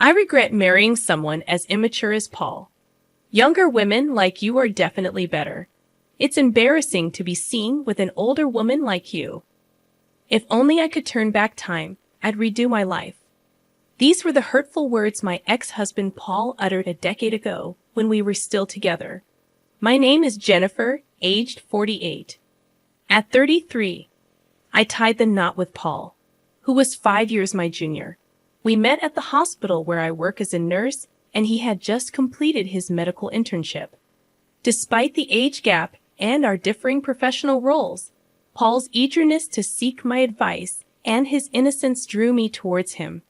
I regret marrying someone as immature as Paul. Younger women like you are definitely better. It's embarrassing to be seen with an older woman like you. If only I could turn back time, I'd redo my life. These were the hurtful words my ex-husband Paul uttered a decade ago when we were still together. My name is Jennifer, aged 48. At 33, I tied the knot with Paul, who was 5 years my junior. We met at the hospital where I work as a nurse, and he had just completed his medical internship. Despite the age gap and our differing professional roles, Paul's eagerness to seek my advice and his innocence drew me towards him.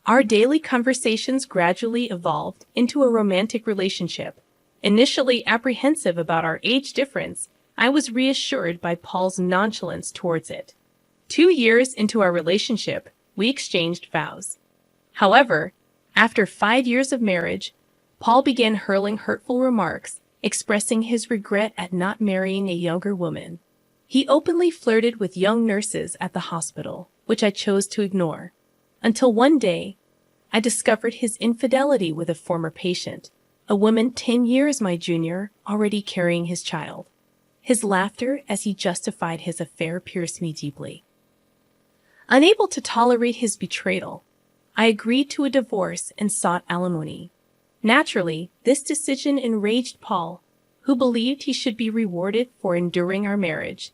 Our daily conversations gradually evolved into a romantic relationship. Initially apprehensive about our age difference, I was reassured by Paul's nonchalance towards it. 2 years into our relationship, we exchanged vows. However, after 5 years of marriage, Paul began hurling hurtful remarks, expressing his regret at not marrying a younger woman. He openly flirted with young nurses at the hospital, which I chose to ignore. Until one day, I discovered his infidelity with a former patient, a woman 10 years my junior, already carrying his child. His laughter as he justified his affair pierced me deeply. Unable to tolerate his betrayal, I agreed to a divorce and sought alimony. Naturally, this decision enraged Paul, who believed he should be rewarded for enduring our marriage.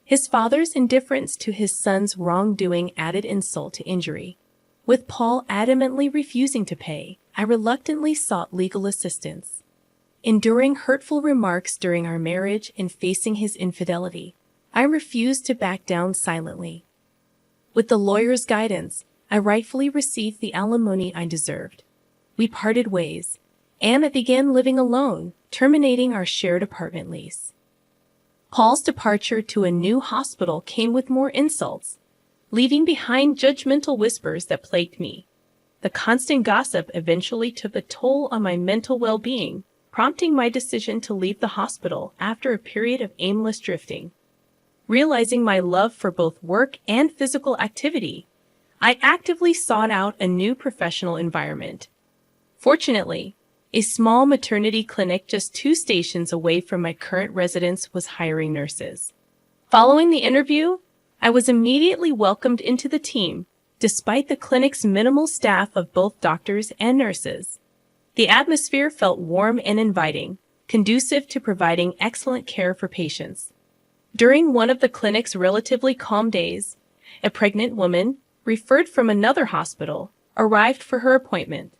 His father's indifference to his son's wrongdoing added insult to injury. With Paul adamantly refusing to pay, I reluctantly sought legal assistance. Enduring hurtful remarks during our marriage and facing his infidelity, I refused to back down silently. With the lawyer's guidance, I rightfully received the alimony I deserved. We parted ways, and I began living alone, terminating our shared apartment lease. Paul's departure to a new hospital came with more insults, leaving behind judgmental whispers that plagued me. The constant gossip eventually took a toll on my mental well-being, prompting my decision to leave the hospital after a period of aimless drifting. Realizing my love for both work and physical activity, I actively sought out a new professional environment. Fortunately, a small maternity clinic just 2 stations away from my current residence was hiring nurses. Following the interview, I was immediately welcomed into the team, despite the clinic's minimal staff of both doctors and nurses. The atmosphere felt warm and inviting, conducive to providing excellent care for patients. During one of the clinic's relatively calm days, a pregnant woman, referred from another hospital, arrived for her appointment.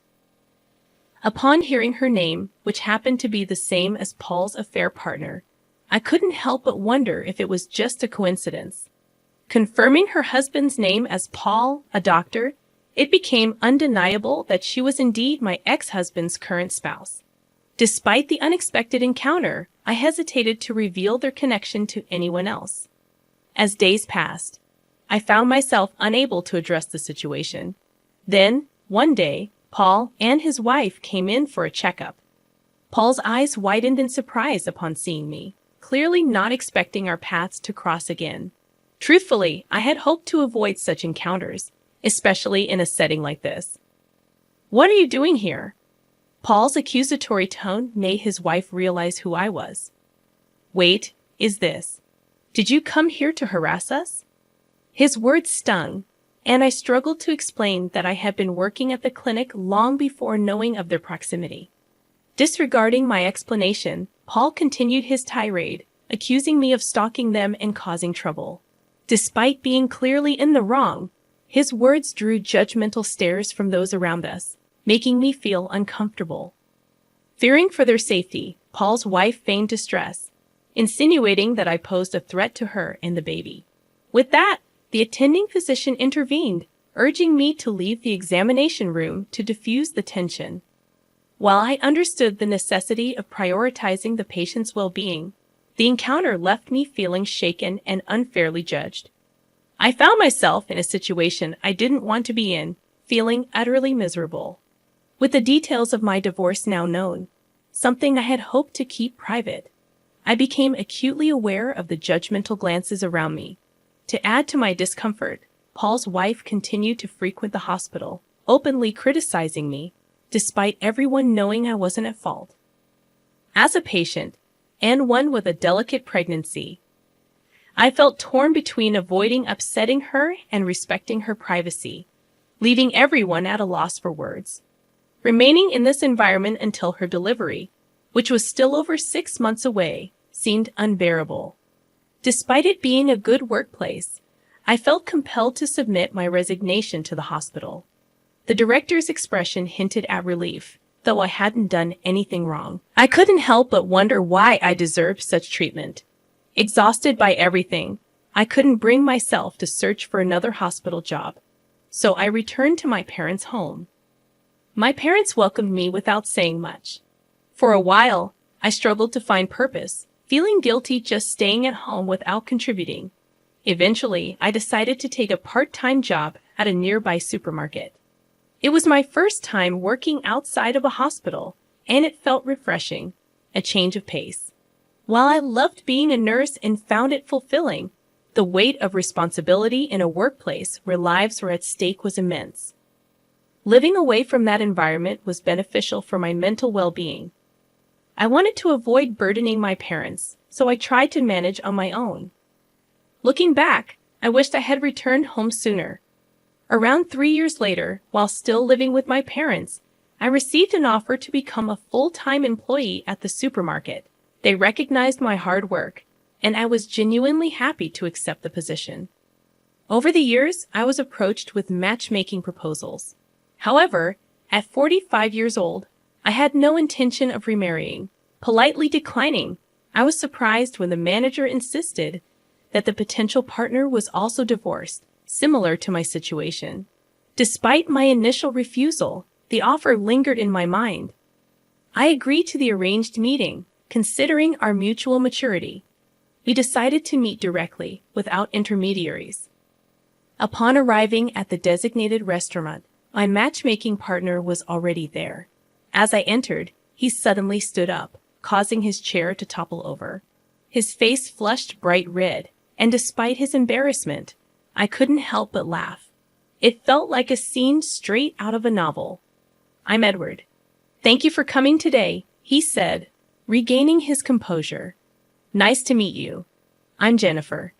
Upon hearing her name, which happened to be the same as Paul's affair partner, I couldn't help but wonder if it was just a coincidence. Confirming her husband's name as Paul, a doctor, it became undeniable that she was indeed my ex-husband's current spouse. Despite the unexpected encounter, I hesitated to reveal their connection to anyone else. As days passed, I found myself unable to address the situation. Then, one day, Paul and his wife came in for a checkup. Paul's eyes widened in surprise upon seeing me, clearly not expecting our paths to cross again. Truthfully, I had hoped to avoid such encounters, especially in a setting like this. "What are you doing here?" Paul's accusatory tone made his wife realize who I was. "Wait, is this? Did you come here to harass us?" His words stung, and I struggled to explain that I had been working at the clinic long before knowing of their proximity. Disregarding my explanation, Paul continued his tirade, accusing me of stalking them and causing trouble. Despite being clearly in the wrong, his words drew judgmental stares from those around us, making me feel uncomfortable. Fearing for their safety, Paul's wife feigned distress, insinuating that I posed a threat to her and the baby. With that, the attending physician intervened, urging me to leave the examination room to diffuse the tension. While I understood the necessity of prioritizing the patient's well-being, the encounter left me feeling shaken and unfairly judged. I found myself in a situation I didn't want to be in, feeling utterly miserable. With the details of my divorce now known, something I had hoped to keep private, I became acutely aware of the judgmental glances around me. To add to my discomfort, Paul's wife continued to frequent the hospital, openly criticizing me, despite everyone knowing I wasn't at fault. As a patient, and one with a delicate pregnancy, I felt torn between avoiding upsetting her and respecting her privacy, leaving everyone at a loss for words. Remaining in this environment until her delivery, which was still over 6 months away, seemed unbearable. Despite it being a good workplace, I felt compelled to submit my resignation to the hospital. The director's expression hinted at relief, though I hadn't done anything wrong. I couldn't help but wonder why I deserved such treatment. Exhausted by everything, I couldn't bring myself to search for another hospital job, so I returned to my parents' home. My parents welcomed me without saying much. For a while, I struggled to find purpose, feeling guilty just staying at home without contributing. Eventually, I decided to take a part-time job at a nearby supermarket. It was my first time working outside of a hospital, and it felt refreshing, a change of pace. While I loved being a nurse and found it fulfilling, the weight of responsibility in a workplace where lives were at stake was immense. Living away from that environment was beneficial for my mental well-being. I wanted to avoid burdening my parents, so I tried to manage on my own. Looking back, I wished I had returned home sooner. Around 3 years later, while still living with my parents, I received an offer to become a full-time employee at the supermarket. They recognized my hard work, and I was genuinely happy to accept the position. Over the years, I was approached with matchmaking proposals. However, at 45 years old, I had no intention of remarrying. Politely declining, I was surprised when the manager insisted that the potential partner was also divorced, similar to my situation. Despite my initial refusal, the offer lingered in my mind. I agreed to the arranged meeting, considering our mutual maturity. We decided to meet directly, without intermediaries. Upon arriving at the designated restaurant, my matchmaking partner was already there. As I entered, he suddenly stood up, causing his chair to topple over. His face flushed bright red, and despite his embarrassment, I couldn't help but laugh. It felt like a scene straight out of a novel. "I'm Edward. Thank you for coming today," he said, regaining his composure. "Nice to meet you. I'm Jennifer."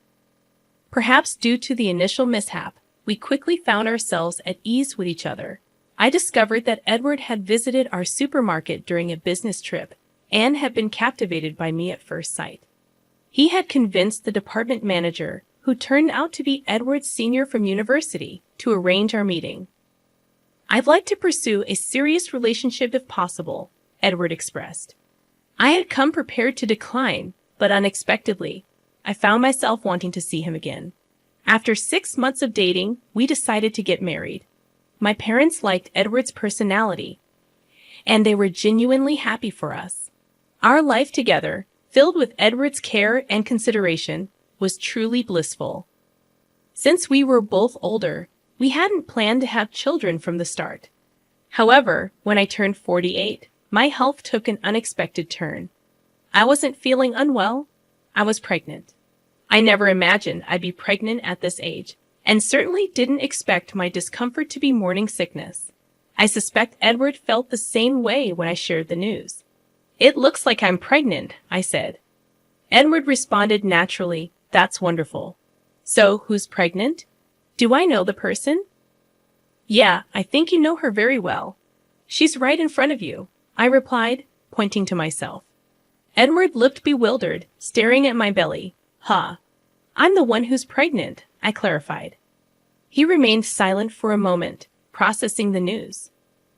Perhaps due to the initial mishap, we quickly found ourselves at ease with each other. I discovered that Edward had visited our supermarket during a business trip and had been captivated by me at first sight. He had convinced the department manager, who turned out to be Edward's senior from university, to arrange our meeting. "I'd like to pursue a serious relationship if possible," Edward expressed. I had come prepared to decline, but unexpectedly, I found myself wanting to see him again. After 6 months of dating, we decided to get married. My parents liked Edward's personality, and they were genuinely happy for us. Our life together, filled with Edward's care and consideration, was truly blissful. Since we were both older, we hadn't planned to have children from the start. However, when I turned 48, my health took an unexpected turn. I wasn't feeling unwell. I was pregnant. I never imagined I'd be pregnant at this age, and certainly didn't expect my discomfort to be morning sickness. I suspect Edward felt the same way when I shared the news. "It looks like I'm pregnant," I said. Edward responded naturally, "That's wonderful. So, who's pregnant? Do I know the person?" "Yeah, I think you know her very well. She's right in front of you," I replied, pointing to myself. Edward looked bewildered, staring at my belly. "Huh. I'm the one who's pregnant," I clarified. He remained silent for a moment, processing the news.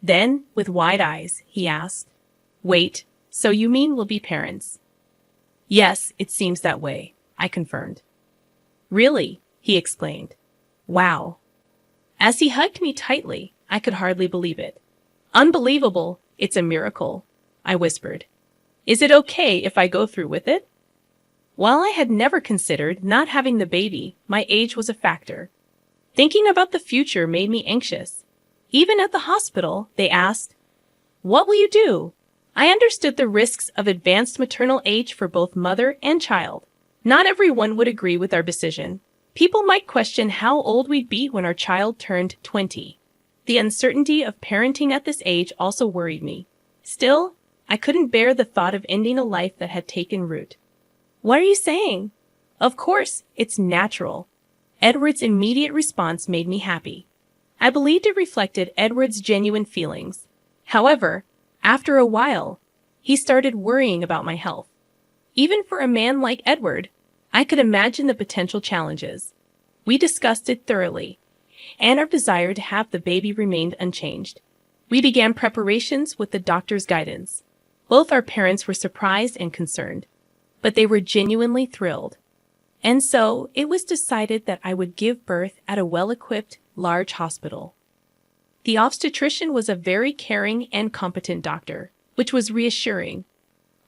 Then, with wide eyes, he asked, "Wait, so you mean we'll be parents?" "Yes, it seems that way," I confirmed. "Really?" he explained. "Wow." As he hugged me tightly, I could hardly believe it. "Unbelievable, it's a miracle," I whispered. "Is it okay if I go through with it?" While I had never considered not having the baby, my age was a factor. Thinking about the future made me anxious. Even at the hospital, they asked, "What will you do?" I understood the risks of advanced maternal age for both mother and child. Not everyone would agree with our decision. People might question how old we'd be when our child turned 20. The uncertainty of parenting at this age also worried me. Still, I couldn't bear the thought of ending a life that had taken root. What are you saying? Of course, it's natural. Edward's immediate response made me happy. I believed it reflected Edward's genuine feelings. However, after a while, he started worrying about my health. Even for a man like Edward, I could imagine the potential challenges. We discussed it thoroughly, and our desire to have the baby remained unchanged. We began preparations with the doctor's guidance. Both our parents were surprised and concerned, but they were genuinely thrilled. And so, it was decided that I would give birth at a well-equipped, large hospital. The obstetrician was a very caring and competent doctor, which was reassuring.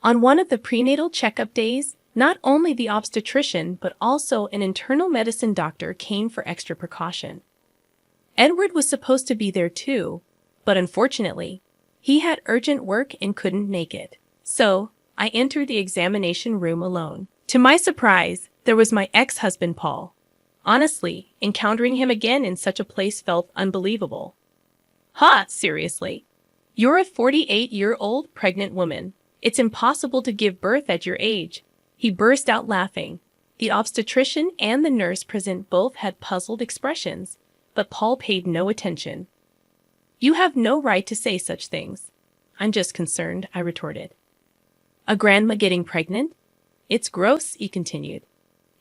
On one of the prenatal checkup days, not only the obstetrician but also an internal medicine doctor came for extra precaution. Edward was supposed to be there too, but unfortunately, he had urgent work and couldn't make it. So, I entered the examination room alone. To my surprise, there was my ex-husband Paul. Honestly, encountering him again in such a place felt unbelievable. Ha, seriously. You're a 48-year-old pregnant woman. It's impossible to give birth at your age. He burst out laughing. The obstetrician and the nurse present both had puzzled expressions, but Paul paid no attention. You have no right to say such things. I'm just concerned, I retorted. A grandma getting pregnant? It's gross, he continued.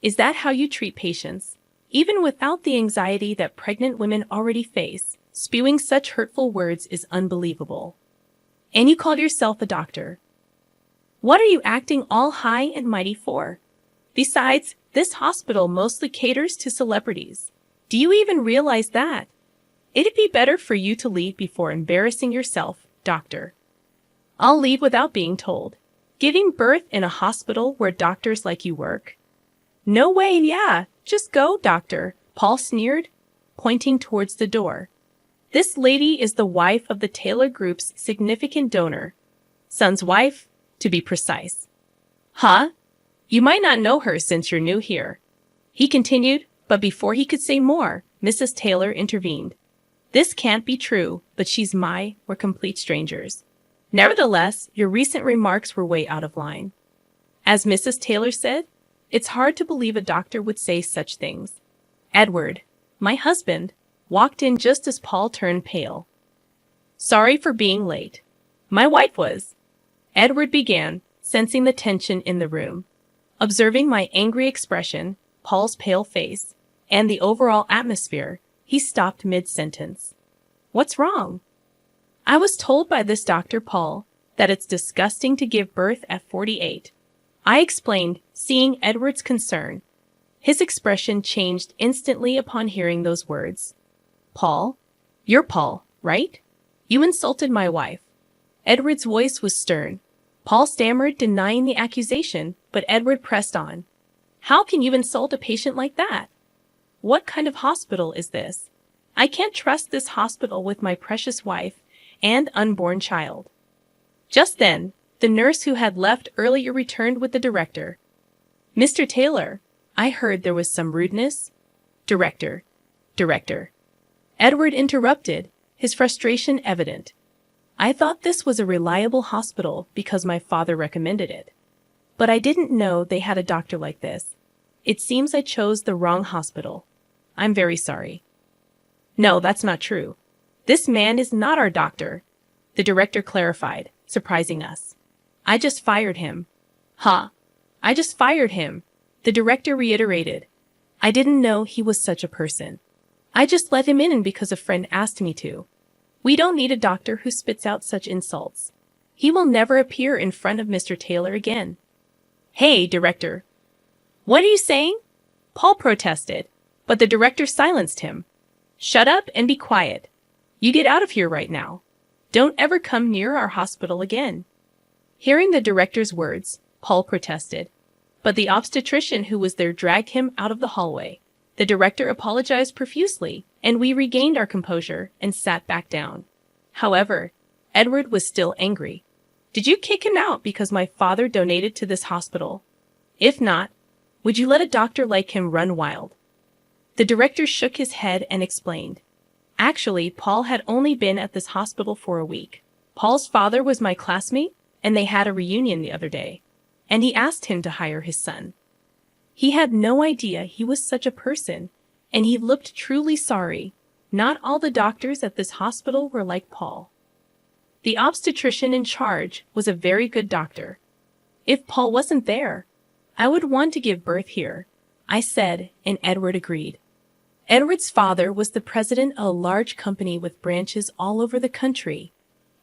Is that how you treat patients? Even without the anxiety that pregnant women already face, spewing such hurtful words is unbelievable. And you called yourself a doctor. What are you acting all high and mighty for? Besides, this hospital mostly caters to celebrities. Do you even realize that? It'd be better for you to leave before embarrassing yourself, doctor. I'll leave without being told. Giving birth in a hospital where doctors like you work? No way, yeah. Just go, doctor, Paul sneered, pointing towards the door. This lady is the wife of the Taylor Group's significant donor. Son's wife, to be precise. Huh? You might not know her since you're new here. He continued, but before he could say more, Mrs. Taylor intervened. This can't be true, but we're complete strangers. Nevertheless, your recent remarks were way out of line. As Mrs. Taylor said, it's hard to believe a doctor would say such things. Edward, my husband, walked in just as Paul turned pale. Sorry for being late. My wife was. Edward began, sensing the tension in the room. Observing my angry expression, Paul's pale face, and the overall atmosphere, he stopped mid-sentence. What's wrong? I was told by this Dr. Paul that it's disgusting to give birth at 48. I explained, seeing Edward's concern. His expression changed instantly upon hearing those words. Paul? You're Paul, right? You insulted my wife. Edward's voice was stern. Paul stammered, denying the accusation, but Edward pressed on. How can you insult a patient like that? What kind of hospital is this? I can't trust this hospital with my precious wife and unborn child. Just then, the nurse who had left earlier returned with the director. Mr. Taylor, I heard there was some rudeness. Director. Edward interrupted, his frustration evident. I thought this was a reliable hospital because my father recommended it. But I didn't know they had a doctor like this. It seems I chose the wrong hospital. I'm very sorry. No, that's not true. This man is not our doctor, the director clarified, surprising us. I just fired him. Huh? I just fired him, the director reiterated. I didn't know he was such a person. I just let him in because a friend asked me to. We don't need a doctor who spits out such insults. He will never appear in front of Mr. Taylor again. Hey, director. What are you saying? Paul protested, but the director silenced him. Shut up and be quiet. You get out of here right now. Don't ever come near our hospital again. Hearing the director's words, Paul protested, but the obstetrician who was there dragged him out of the hallway. The director apologized profusely, and we regained our composure and sat back down. However, Edward was still angry. Did you kick him out because my father donated to this hospital? If not, would you let a doctor like him run wild? The director shook his head and explained. Actually, Paul had only been at this hospital for a week. Paul's father was my classmate, and they had a reunion the other day, and he asked him to hire his son. He had no idea he was such a person, and he looked truly sorry. Not all the doctors at this hospital were like Paul. The obstetrician in charge was a very good doctor. If Paul wasn't there, I would want to give birth here, I said, and Edward agreed. Edward's father was the president of a large company with branches all over the country,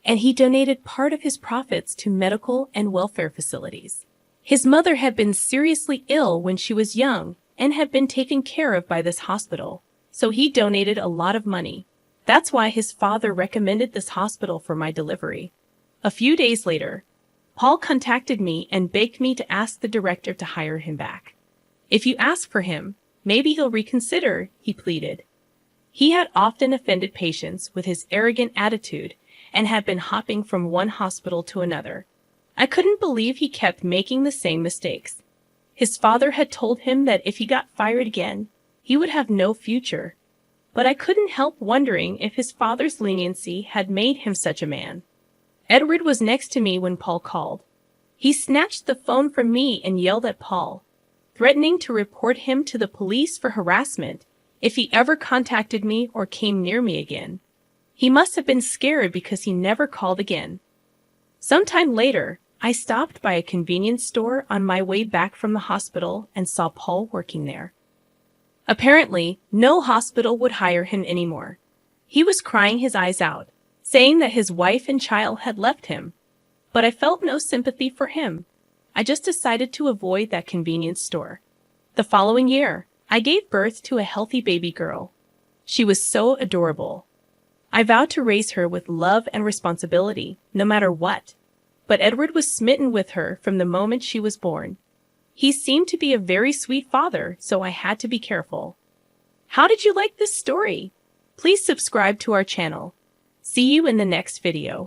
and he donated part of his profits to medical and welfare facilities. His mother had been seriously ill when she was young and had been taken care of by this hospital, so he donated a lot of money. That's why his father recommended this hospital for my delivery. A few days later, Paul contacted me and begged me to ask the director to hire him back. If you ask for him, maybe he'll reconsider, he pleaded. He had often offended patients with his arrogant attitude and had been hopping from one hospital to another. I couldn't believe he kept making the same mistakes. His father had told him that if he got fired again, he would have no future. But I couldn't help wondering if his father's leniency had made him such a man. Edward was next to me when Paul called. He snatched the phone from me and yelled at Paul, threatening to report him to the police for harassment if he ever contacted me or came near me again. He must have been scared because he never called again. Sometime later, I stopped by a convenience store on my way back from the hospital and saw Paul working there. Apparently, no hospital would hire him anymore. He was crying his eyes out, saying that his wife and child had left him. But I felt no sympathy for him. I just decided to avoid that convenience store. The following year, I gave birth to a healthy baby girl. She was so adorable. I vowed to raise her with love and responsibility, no matter what. But Edward was smitten with her from the moment she was born. He seemed to be a very sweet father, so I had to be careful. How did you like this story? Please subscribe to our channel. See you in the next video.